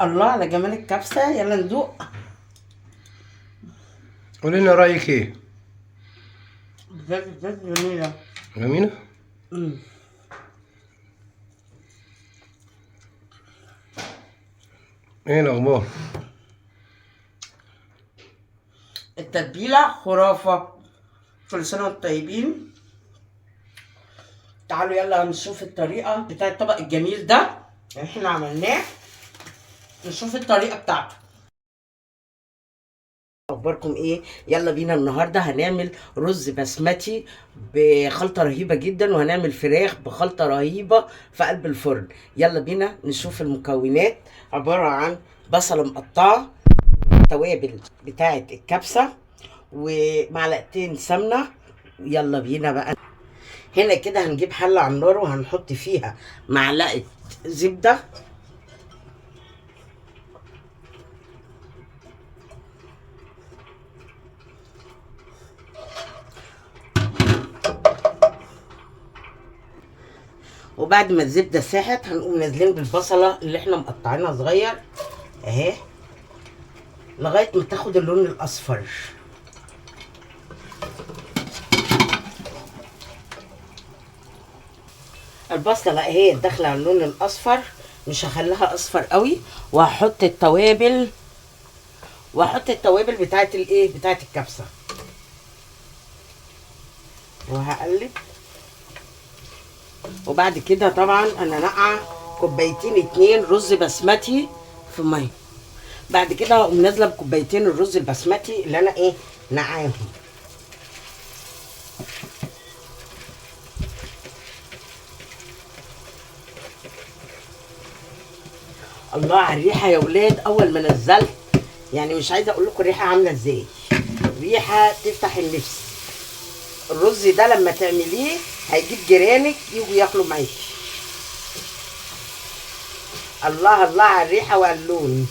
الله على جمال الكبسة، يلا ندوق. قولي لنا رأيك ايه؟ بجد جميلة. جميلة؟ مم. ايه الأخبار؟ التتبيلة خرافة. كل سنة وانتم طيبين. تعالوا يلا نشوف الطريقة بتاع الطبق الجميل ده اللي احنا عملناه. نشوف الطريقة بتاعته. اخباركم ايه؟ يلا بينا. النهارده هنعمل رز بسمتي بخلطه رهيبه جدا، وهنعمل فراخ بخلطه رهيبه في قلب الفرن. يلا بينا نشوف المكونات. عباره عن بصله مقطعه، توابل بتاعه الكبسه، ومعلقتين سمنه. يلا بينا بقى. هنا كده هنجيب حله على النار وهنحط فيها معلقه زبده، وبعد ما الزبده ساحت هنقوم نازلين بالبصله اللي احنا مقطعينها صغير اهي لغايه ما تاخد اللون الاصفر. البصله اهي داخله على اللون الاصفر، مش هخليها اصفر قوي. وهحط التوابل، بتاعت الايه، بتاعت الكبسه، وهقلب. وبعد كده طبعا انا نقع كوبايتين 2 رز بسمتي في ميه. بعد كده هقوم نازله بكوبايتين الرز البسمتي اللي انا ايه نقعاهم. الله على الريحه يا ولاد اول ما نزلت، يعني مش عايزه اقول لكم الريحه عامله ازاي. ريحه تفتح النفس. الرز ده لما تعمليه هيجيب جيرانك يجوا ياكلوا معاكي. الله الله على الريحه واللون.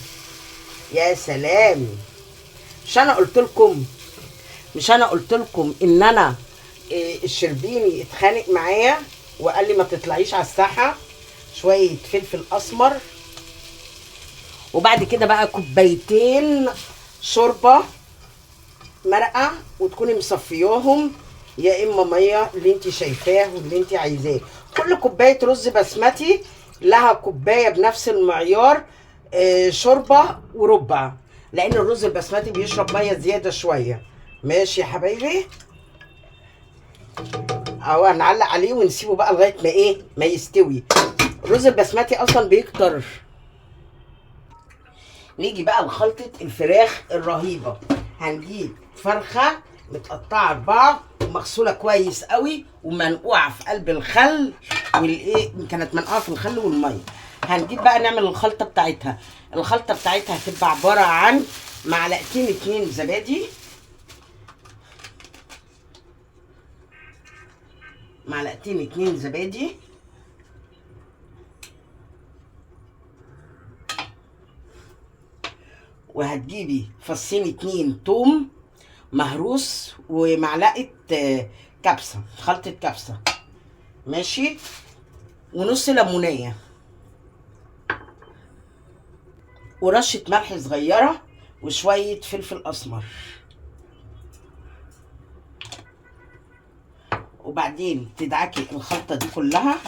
يا سلام. مش انا قلت لكم ان انا الشربيني اتخانق معايا وقال لي ما تطلعيش على الساحه. شويه فلفل اسمر، وبعد كده بقى كوبايتين شوربه مرقه، وتكوني مصفياهم يا اما ميه اللي انت شايفاه واللي انت عايزاه. كل كوبايه رز بسمتي لها كوبايه بنفس المعيار شوربه وربع، لان الرز البسمتي بيشرب ميه زياده شويه. ماشي يا حبايبي. اهو هنعلق عليه ونسيبه بقى لغايه ما ايه ما يستوي. الرز البسمتي اصلا بيكتر. نيجي بقى لخلطه الفراخ الرهيبه. هنجيب فرخه متقطعه 4 ومغسوله كويس قوي ومنقوعه في قلب الخل والايه، كانت منقوعه في الخل والميه. هنجيب بقى نعمل الخلطه بتاعتها. الخلطه بتاعتها هتبقى عباره عن معلقتين 2 زبادي، معلقتين 2 زبادي، وهتجيبي فصين 2 توم مهروس، ومعلقه كبسه، خلطه كبسه. ماشي. ونص ليمونيه، ورشه ملح صغيره، وشويه فلفل اسمر. وبعدين تدعكي الخلطه دي كلها،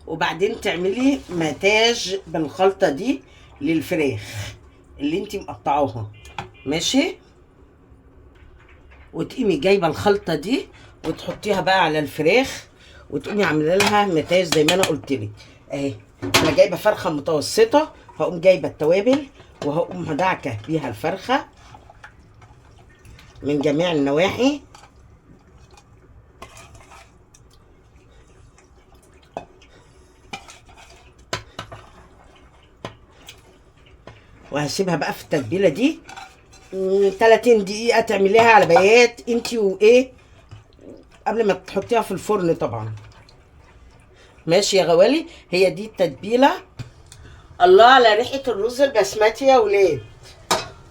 وبعدين تعملي ماتاج بالخلطه دي للفراخ اللي انتي مقطعوها. ماشي. وتقومي جايبه الخلطه دي وتحطيها بقى على الفراخ، وتقومي عامله لها ماتاج زي ما انا قلت لك اهي. انا جايبه فرخه متوسطه، هقوم جايبه التوابل وهقوم هدعكه بيها الفرخه من جميع النواحي. وهسيبها بقى في التتبيله دي 30 دقيقه تعمليها على بيات انتي وايه قبل ما تحطيها في الفرن طبعا. ماشي يا غوالي. هي دي التتبيله. الله على ريحه الرز البسمتي يا ولاد.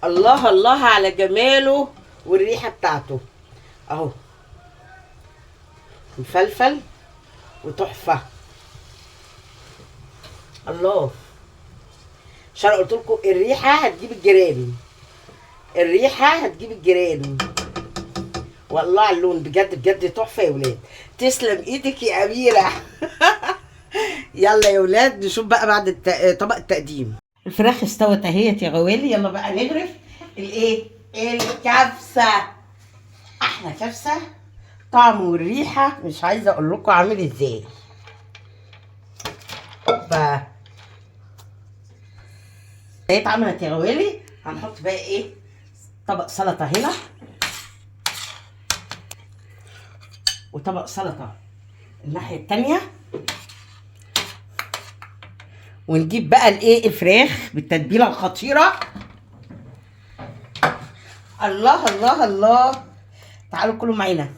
الله الله على جماله والريحه بتاعته اهو، مفلفل وتحفه. الله. عشان قلت لكم الريحه هتجيب الجيران، الريحه هتجيب الجيران. والله على اللون بجد بجد تحفه يا ولاد. تسلم ايدك يا اميره. يلا يا ولاد نشوف بقى بعد طبق التقديم. الفراخ استوت اهيت يا غوالي. يلا بقى نغرف الايه، الكبسه. احلى كبسه، طعم والريحه مش عايزه اقول لكم عامل ازاي. اوبا، اتعملت يا غوالي. هنحط بقى ايه، طبق سلطه هنا، وطبق سلطه الناحيه التانيه، ونجيب بقى الايه، الفراخ بالتتبيله الخطيره. الله الله الله، تعالوا كلوا معانا.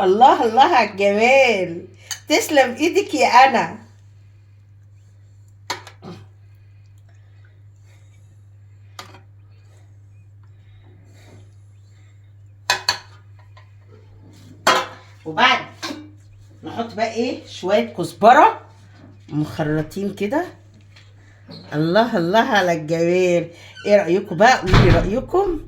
الله الله على الجمال. تسلم ايدك يا انا. وبعد نحط بقى ايه، شويه كزبره مخرطين كده. الله الله على الجمال. ايه رايكم بقى، قولوا لي رايكم.